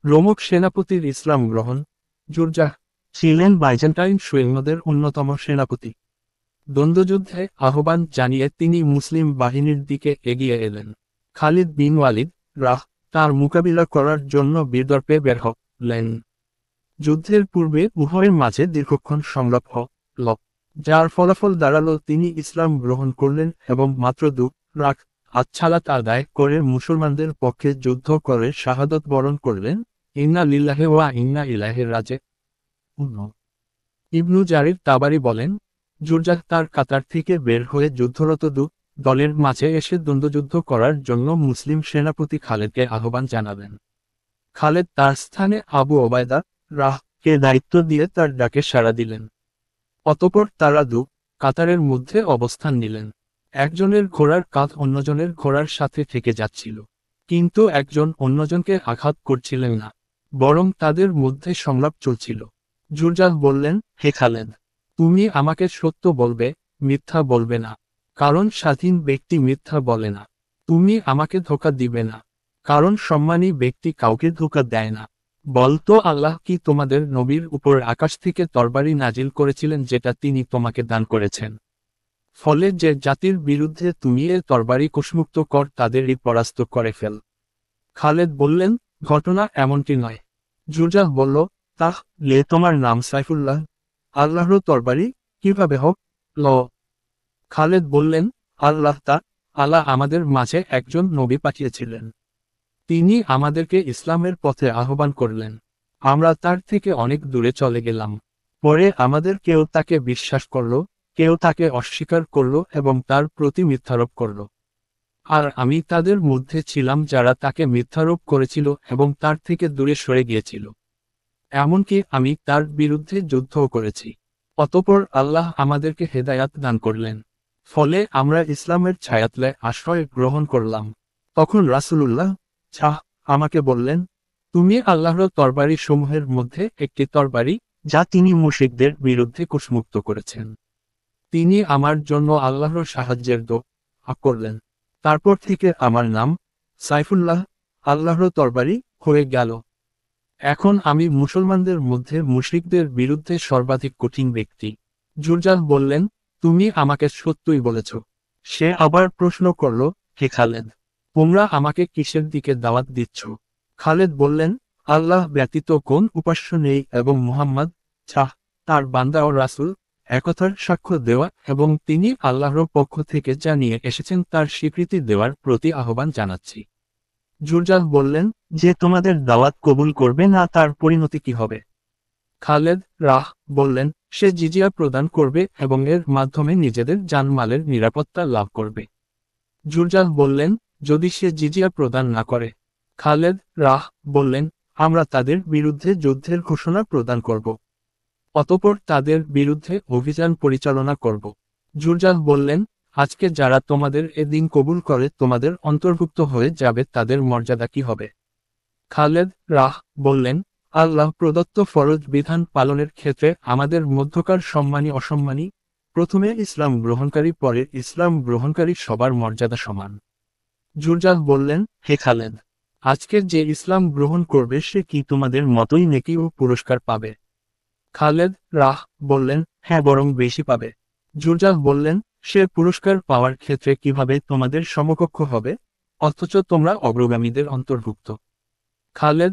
রোমক সেনাপতির ইসলাম গ্রহণ। জুরজাহ ছিলেন বাইজেন্টাইন সৈন্যদের অন্যতম সেনাপতি। দ্বন্দ্বযুদ্ধে আহ্বান জানিয়ে তিনি মুসলিম বাহিনীর দিকে এগিয়ে এলেন। খালিদ বিন ওয়ালিদ রাহ তার মোকাবিলা করার জন্য বিদর্পে বের হলেন। যুদ্ধের পূর্বে উভয়ের মাঝে দীর্ঘক্ষণ সংলাপ হল, যার ফলাফল দাঁড়ালো তিনি ইসলাম গ্রহণ করলেন এবং মাত্র রাকাত আদায় করে মুসলমানদের পক্ষে যুদ্ধ করে শাহাদত বরণ করলেন। ইন্না লিল্লাহি ওয়া ইন্না ইলাইহি রাজিউন। ইবনু জারির তাবারি বলেন, জুরজাহ তার কাতার থেকে বের হয়ে যুদ্ধরত দলের মাঝে এসে দ্বন্দ্বযুদ্ধ করার জন্য মুসলিম সেনাপতি খালেদকে আহ্বান জানালেন। খালেদ তার স্থানে আবু ওবায়দা রাহকে দায়িত্ব দিয়ে তার ডাকে সাড়া দিলেন। অতঃপর তারা কাতারের মধ্যে অবস্থান নিলেন। একজনের ঘোড়ার কাঁধ অন্যজনের ঘোড়ার সাথে থেকে যাচ্ছিল, কিন্তু একজন অন্যজনকে আঘাত করছিলেন না, বরং তাদের মধ্যে সংলাপ চলছিল। জুরজাহ বললেন, হে খালেদ, তুমি আমাকে সত্য বলবে, মিথ্যা বলবে না, কারণ স্বাধীন ব্যক্তি মিথ্যা বলে না। তুমি আমাকে ধোঁকা দিবে না, কারণ সম্মানী ব্যক্তি কাউকে ধোঁকা দেয় না। বলতো, আল্লাহ কি তোমাদের নবীর উপর আকাশ থেকে তরবারি নাজিল করেছিলেন যেটা তিনি তোমাকে দান করেছেন? ফলে যে জাতির বিরুদ্ধে তুমি এ তরবারি কোষমুক্ত কর তাদেরই পরাস্ত করে ফেল। খালেদ বললেন, ঘটনা এমনটি নয়। জুরজাহ বলল, তাহলে তোমার নাম সাইফুল্লাহ, আল্লাহর তরবারি কিভাবে হোক? খালেদ বললেন, আল্লাহ আমাদের মাঝে একজন নবী পাঠিয়েছিলেন। তিনি আমাদেরকে ইসলামের পথে আহ্বান করলেন। আমরা তার থেকে অনেক দূরে চলে গেলাম। পরে আমাদের কেউ তাকে বিশ্বাস করল, কেউ তাকে অস্বীকার করল এবং তার প্রতি মিথ্যারোপ করল। আর আমি তাদের মধ্যে ছিলাম যারা তাকে মিথ্যারোপ করেছিল এবং তার থেকে দূরে সরে গিয়েছিল। এমনকি আমি তার বিরুদ্ধে যুদ্ধও করেছি। অতঃপর আল্লাহ আমাদেরকে হেদায়াত দান করলেন, ফলে আমরা ইসলামের ছায়াতলে আশ্রয় গ্রহণ করলাম। তখন রাসূলুল্লাহ আমাকে বললেন, তুমি আল্লাহর তরবারি সমূহের মধ্যে একটি তরবারি, যা তিনি মুশরিকদের বিরুদ্ধে কোষমুক্ত করেছেন। তিনি আমার জন্য আল্লাহর সাহায্যের দোয়া করলেন। তারপর থেকে আমার নাম সাইফুল্লাহ, আল্লাহর তরবারি হয়ে গেল। এখন আমি মুসলমানদের মধ্যে মুশরিকদের বিরুদ্ধে সর্বাধিক কঠিন ব্যক্তি। জুরজাহ বললেন, তুমি আমাকে সত্যই বলেছ। সে আবার প্রশ্ন করল, হে খালেদ, তোমরা আমাকে কিসের দিকে দাওয়াত দিচ্ছ? খালেদ বললেন, আল্লাহ ব্যতীত কোন উপাস্য নেই এবং মুহাম্মদ তার বান্দা ও রাসূল, একথার সাক্ষ্য দেওয়া এবং তিনি আল্লাহর পক্ষ থেকে জানিয়ে এসেছেন তার স্বীকৃতি দেওয়ার প্রতি আহ্বান জানাচ্ছি। জুরজাহ বললেন, যে তোমাদের দাওয়াত কবুল করবে না তার পরিণতি কি হবে? খালেদ বললেন, সে জিজিয়া প্রদান করবে এবং এর মাধ্যমে নিজেদের জানমালের নিরাপত্তা লাভ করবে। জুরজাহ বললেন, যদি সে জিজিয়া প্রদান না করে? খালেদ বললেন, আমরা তাদের বিরুদ্ধে যুদ্ধের ঘোষণা প্রদান করব। অতঃপর তাদের বিরুদ্ধে অভিযান পরিচালনা করব। জুরজাহ বললেন, আজকে যারা তোমাদের এ দিন কবুল করে তোমাদের অন্তর্ভুক্ত হয়ে যাবে তাদের মর্যাদা কি হবে? খালেদ বললেন, আল্লাহ প্রদত্ত ফরজ বিধান পালনের ক্ষেত্রে আমাদের মধ্যকার সম্মানী অসম্মানী, প্রথমে ইসলাম গ্রহণকারী পরে ইসলাম গ্রহণকারী সবার মর্যাদা সমান। জুরজাহ বললেন, হে খালেদ, আজকের যে ইসলাম গ্রহণ করবে সে কি তোমাদের মতোই নেকি ও পুরস্কার পাবে? খালেদ বললেন, হ্যাঁ, বরং বেশি পাবে। জুরজাহ বললেন, সে পুরস্কার পাওয়ার ক্ষেত্রে কিভাবে তোমাদের সমকক্ষ হবে, অথচ তোমরা অগ্রগামীদের অন্তর্ভুক্ত? খালেদ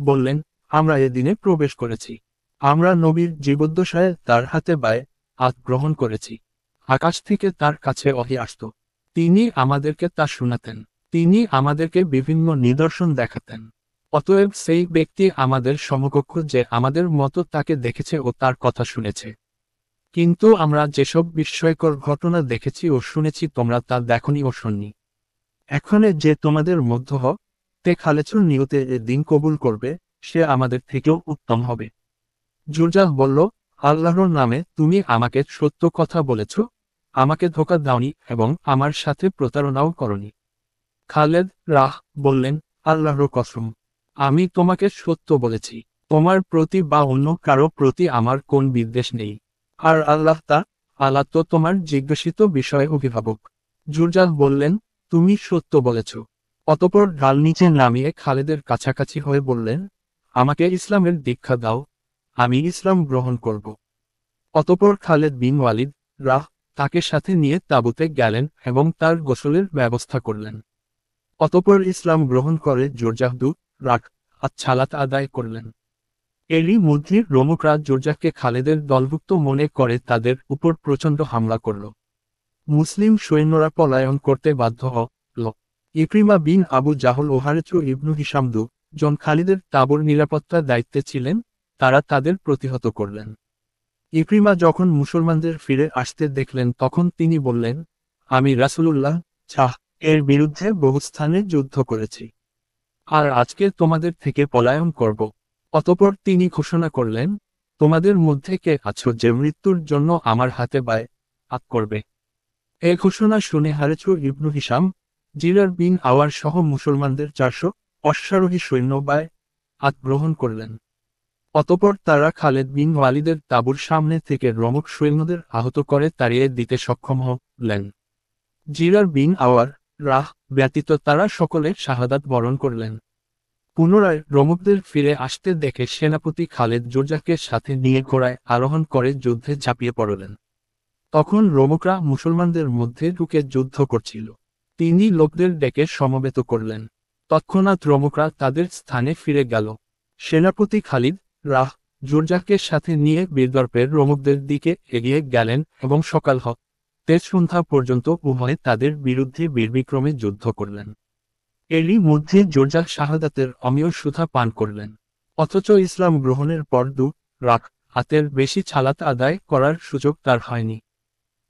বললেন, আমরা এদিনে প্রবেশ করেছি। আমরা নবীর জীবদ্দশায় তার হাতে বায়আত গ্রহণ করেছি। আকাশ থেকে তার কাছে ওহী আসত। তিনি আমাদেরকে তা শোনাতেন। তিনি আমাদেরকে বিভিন্ন নিদর্শন দেখাতেন। অতএব সেই ব্যক্তি আমাদের সমকক্ষ যে আমাদের মতো তাকে দেখেছে ও তার কথা শুনেছে। কিন্তু আমরা যেসব বিস্ময়কর ঘটনা দেখেছি ও শুনেছি তোমরা তা দেখনি ও শোননি। এখানে যে তোমাদের মধ্য তে খালেছুর নিয়তে এ দিন কবুল করবে সে আমাদের থেকেও উত্তম হবে। জুরজাহ বলল, আল্লাহর নামে তুমি আমাকে সত্য কথা বলেছ, আমাকে ধোঁকা দাওনি এবং আমার সাথে প্রতারণাও করনি। খালেদ বললেন, আল্লাহর কসম, আমি তোমাকে সত্য বলেছি। তোমার প্রতি বা অন্য কারো প্রতি আমার কোন বিদ্বেষ নেই। আর আল্লাহ তো তোমার জিজ্ঞাসিত বিষয়ে অভিভাবক। জুরজাহ বললেন, তুমি সত্য বলেছ। অতঃপর ঢাল নিচে নামিয়ে খালেদের কাছাকাছি হয়ে বললেন, আমাকে ইসলামের দীক্ষা দাও, আমি ইসলাম গ্রহণ করব। অতঃপর খালেদ বিন ওয়ালিদ তাকে সাথে নিয়ে তাঁবুতে গেলেন এবং তার গোসলের ব্যবস্থা করলেন। অতঃপর ইসলাম গ্রহণ করে জোরজাহ ছালাত আদায় করলেন। এরই মধ্যে রোমকরা জোরজাহকে খালেদের দলভুক্ত মনে করে তাদের উপর প্রচণ্ড হামলা করল। মুসলিম সৈন্যরা পলায়ন করতে বাধ্য হল। ইকরিমা বিন আবু জাহল ও হারেছু ইবনু হিশাম জন খালিদের তাঁবুর নিরাপত্তার দায়িত্বে ছিলেন, তারা তাদের প্রতিহত করলেন। ইকরিমা যখন মুসলমানদের ফিরে আসতে দেখলেন তখন তিনি বললেন, আমি রাসূলুল্লাহ এর বিরুদ্ধে বহু স্থানে যুদ্ধ করেছি, আর আজকে তোমাদের থেকে পলায়ন করব। অতঃপর তিনি ঘোষণা করলেন, তোমাদের মধ্যে কে আছো যে মৃত্যুর জন্য আমার হাতে বায়আত করবে? এ ঘোষণা শুনে হারেছু ইবনু হিশাম, জিরার বিন আওয়ার সহ মুসলমানদের 400 অশ্বারোহী সৈন্য বায়আত গ্রহণ করলেন। অতঃপর তারা খালেদ বিন ওয়ালিদের তাঁবুর সামনে থেকে রোমক সৈন্যদের আহত করে তাড়িয়ে দিতে সক্ষম হলেন। জিরার বিন আওয়ার ব্যতীত তারা সকলে শাহাদাত বরণ করলেন। পুনরায় রোমকদের ফিরে আসতে দেখে সেনাপতি খালেদ জোরজাহকে সাথে নিয়ে ঘোড়ায় আরোহণ করে যুদ্ধে ঝাঁপিয়ে পড়লেন। তখন রোমকরা মুসলমানদের মধ্যে ঢুকে যুদ্ধ করছিল। তিনি লোকদের ডেকে সমবেত করলেন। তৎক্ষণাৎ রোমকরা তাদের স্থানে ফিরে গেল। সেনাপতি খালিদ জোরজাহকে সাথে নিয়ে বীরদর্পের রোমকদের দিকে এগিয়ে গেলেন এবং সকাল হতে সন্ধ্যা পর্যন্ত উভয়ে তাদের বিরুদ্ধে বীরবিক্রমে যুদ্ধ করলেন। এরই মধ্যে জোরজাহ শাহাদাতের অমীয় সুধা পান করলেন। অথচ ইসলাম গ্রহণের পর হাতের বেশি ছালাত আদায় করার সুযোগ তার হয়নি।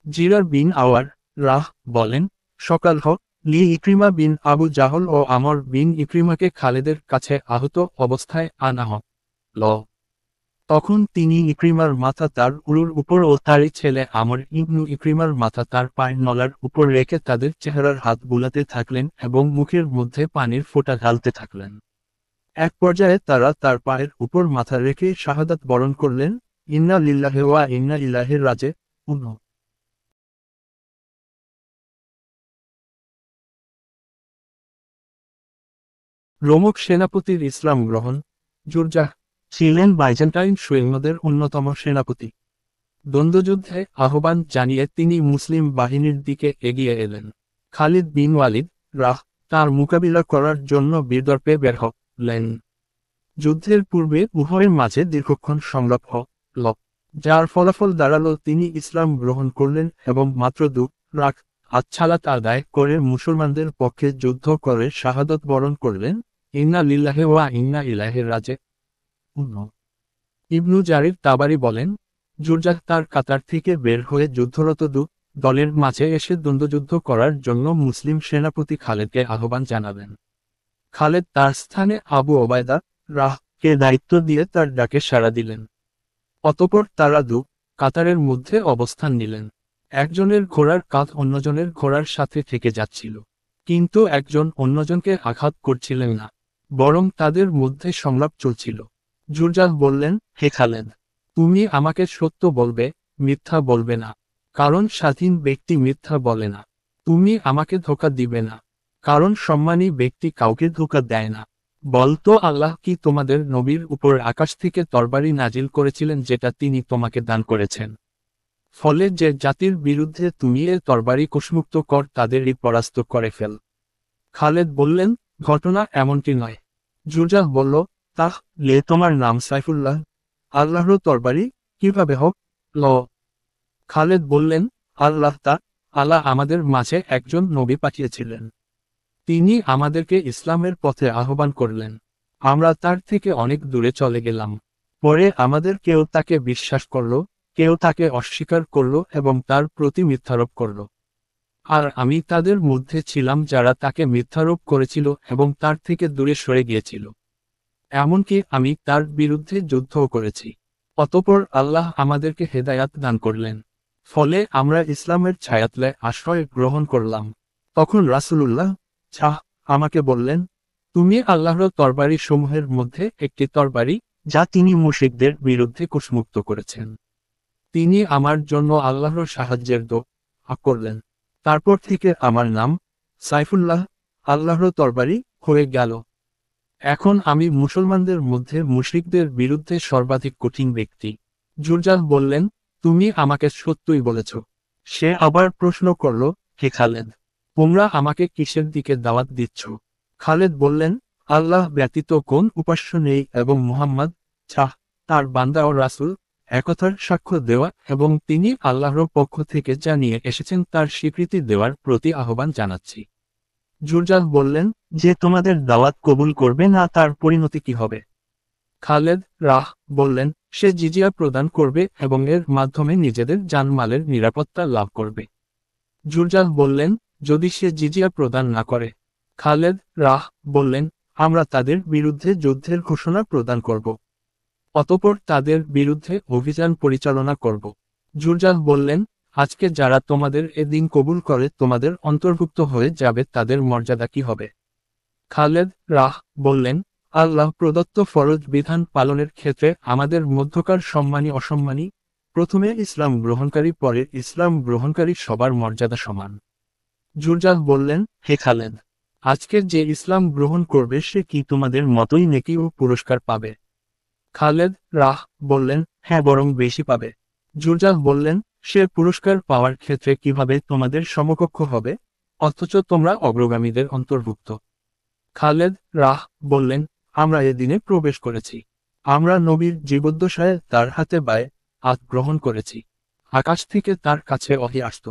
জিরার বিন আওয়ার বলেন, সকাল লি ইকরিমা বিন আবু জাহল ও আমর বিন ইকরিমাকে খালেদের কাছে আহত অবস্থায় আনা হল। তখন তিনি ইকরিমার মাথা তার উরুর উপর ও তারই ছেলে আমর ইবনু ইকরিমার মাথা তার পায়ের নলার উপর রেখে তাদের চেহারার হাত বুলাতে থাকলেন এবং মুখের মধ্যে পানির ফোঁটা ঢালতে থাকলেন। এক পর্যায়ে তারা তার পায়ের উপর মাথা রেখে শাহাদাত বরণ করলেন। ইন্না লিল্লাহি ওয়া ইন্না ইলাইহি রাজিউন। রোমক সেনাপতির ইসলাম গ্রহণ। জোরজাহ ছিলেন বাইজেন্টাইন সৈন্যদের অন্যতম সেনাপতি। দ্বন্দ্বযুদ্ধে আহ্বান জানিয়ে তিনি মুসলিম বাহিনীর দিকে এগিয়ে এলেন। খালিদ বিন ওয়ালিদ তার মোকাবিলা করার জন্য বীরদর্পে বের হলেন। যুদ্ধের পূর্বে উভয়ের মাঝে দীর্ঘক্ষণ সংলাপ হল, যার ফলাফল দাঁড়ালো তিনি ইসলাম গ্রহণ করলেন এবং মাত্র ছালাত আদায় করে মুসলমানদের পক্ষে যুদ্ধ করে শাহাদত বরণ করলেন। ইন্না লিল্লাহি ওয়া ইন্না ইলাইহি রাজিউন। ইবনু জারির তাবারি বলেন, জোরজাহ তার কাতার থেকে বের হয়ে যুদ্ধরত দলের মাঝে এসে দ্বন্দ্বযুদ্ধ করার জন্য মুসলিম সেনাপতি খালেদকে আহ্বান জানাবেন। খালেদ তার স্থানে আবু ওবায়দা কে দায়িত্ব দিয়ে তার ডাকে সাড়া দিলেন। অতঃপর তারা কাতারের মধ্যে অবস্থান নিলেন। একজনের ঘোড়ার কাঁধ অন্যজনের ঘোড়ার সাথে থেকে যাচ্ছিল, কিন্তু একজন অন্যজনকে আঘাত করছিলেন না, বরং তাদের মধ্যে সংলাপ চলছিল। জোরজাহ বললেন, হে খালেদ, তুমি আমাকে সত্য বলবে, মিথ্যা বলবে না, কারণ স্বাধীন ব্যক্তি মিথ্যা বলে না। তুমি আমাকে ধোঁকা দিবে না, কারণ সম্মানী ব্যক্তি কাউকে ধোঁকা দেয় না। বলতো, আল্লাহ কি তোমাদের নবীর উপর আকাশ থেকে তরবারি নাজিল করেছিলেন যেটা তিনি তোমাকে দান করেছেন? ফলে যে জাতির বিরুদ্ধে তুমি এ তরবারি কোষমুক্ত কর তাদেরই পরাস্ত করে ফেল। খালেদ বললেন, ঘটনা এমনটি নয়। জোরজাহ বলল, তাহলে তোমার নাম সাইফুল্লাহ, আল্লাহর তরবারি কিভাবে হল? খালেদ বললেন, আল্লাহ আমাদের মাঝে একজন নবী পাঠিয়েছিলেন। তিনি আমাদেরকে ইসলামের পথে আহ্বান করলেন। আমরা তার থেকে অনেক দূরে চলে গেলাম। পরে আমাদের কেউ তাকে বিশ্বাস করল, কেউ তাকে অস্বীকার করল এবং তার প্রতি মিথ্যারোপ করল। আর আমি তাদের মধ্যে ছিলাম যারা তাকে মিথ্যারোপ করেছিল এবং তার থেকে দূরে সরে গিয়েছিল। এমনকি আমি তার বিরুদ্ধে যুদ্ধও করেছি। অতঃপর আল্লাহ আমাদেরকে হেদায়াত দান করলেন, ফলে আমরা ইসলামের ছায়াতলায় আশ্রয় গ্রহণ করলাম। তখন রাসূলুল্লাহ আমাকে বললেন, তুমি আল্লাহর তরবারি সমূহের মধ্যে একটি তরবারি, যা তিনি মুশরিকদের বিরুদ্ধে কোষমুক্ত করেছেন। তিনি আমার জন্য আল্লাহর সাহায্যের দোয়া করলেন। তারপর থেকে আমার নাম সাইফুল্লাহ আল্লাহর তরবারি হয়ে গেল। এখন আমি মুসলমানদের মধ্যে মুশরিকদের বিরুদ্ধে সর্বাধিক কঠিন ব্যক্তি। জুরজাহ বললেন, তুমি আমাকে সত্যই বলেছ। সে আবার প্রশ্ন করল, হে খালেদ, তোমরা আমাকে কিসের দিকে দাওয়াত দিচ্ছ? খালেদ বললেন, আল্লাহ ব্যতীত কোন উপাস্য নেই এবং মুহাম্মদ তার বান্দা ও রাসূল, একথার সাক্ষ্য দেওয়া এবং তিনি আল্লাহর পক্ষ থেকে যা নিয়ে এসেছেন তার স্বীকৃতি দেওয়ার প্রতি আহ্বান জানাচ্ছি। জুরজাহ বললেন, যে তোমাদের দাওয়াত কবুল করবে না তার পরিণতি কি হবে? খালেদ বললেন, সে জিজিয়া প্রদান করবে এবং এর মাধ্যমে নিজেদের জানমালের নিরাপত্তা লাভ করবে। জুরজাহ বললেন, যদি সে জিজিয়া প্রদান না করে? খালেদ বললেন, আমরা তাদের বিরুদ্ধে যুদ্ধের ঘোষণা প্রদান করব। অতঃপর তাদের বিরুদ্ধে অভিযান পরিচালনা করব। জুরজাহ বললেন, আজকে যারা তোমাদের এ দিন কবুল করে তোমাদের অন্তর্ভুক্ত হয়ে যাবে তাদের মর্যাদা কি হবে? খালেদ বললেন, আল্লাহ প্রদত্ত ফরজ বিধান পালনের ক্ষেত্রে আমাদের মধ্যকার সম্মানী অসম্মানী, প্রথমে ইসলাম গ্রহণকারী পরে ইসলাম গ্রহণকারী সবার মর্যাদা সমান। জুরজাহ বললেন, হে খালেদ, আজকের যে ইসলাম গ্রহণ করবে সে কি তোমাদের মতোই নেকি ও পুরস্কার পাবে? খালেদ বললেন, হ্যাঁ, বরং বেশি পাবে। জুরজাহ বললেন, সে পুরস্কার পাওয়ার ক্ষেত্রে কিভাবে তোমাদের সমকক্ষ হবে, অথচ তোমরা অগ্রগামীদের অন্তর্ভুক্ত? খালেদ বললেন, আমরা এদিনে প্রবেশ করেছি। আমরা নবীর জীবদ্দশায় তার হাতে গ্রহণ করেছি। আকাশ থেকে তার কাছে ওহী আসত।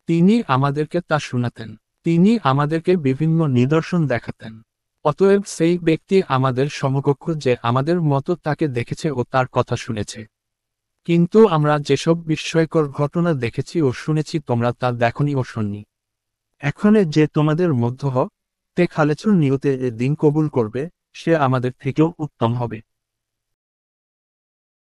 তিনি আমাদেরকে তা শোনাতেন। তিনি আমাদেরকে বিভিন্ন নিদর্শন দেখাতেন। অতএব সেই ব্যক্তি আমাদের সমকক্ষ যে আমাদের মতো তাকে দেখেছে ও তার কথা শুনেছে। কিন্তু আমরা যেসব বিস্ময়কর ঘটনা দেখেছি ও শুনেছি তোমরা তা দেখনি ও শোননি। এখানে যে তোমাদের মধ্য তে খালেছুর নিয়তে এ দিন কবুল করবে সে আমাদের থেকেও উত্তম হবে।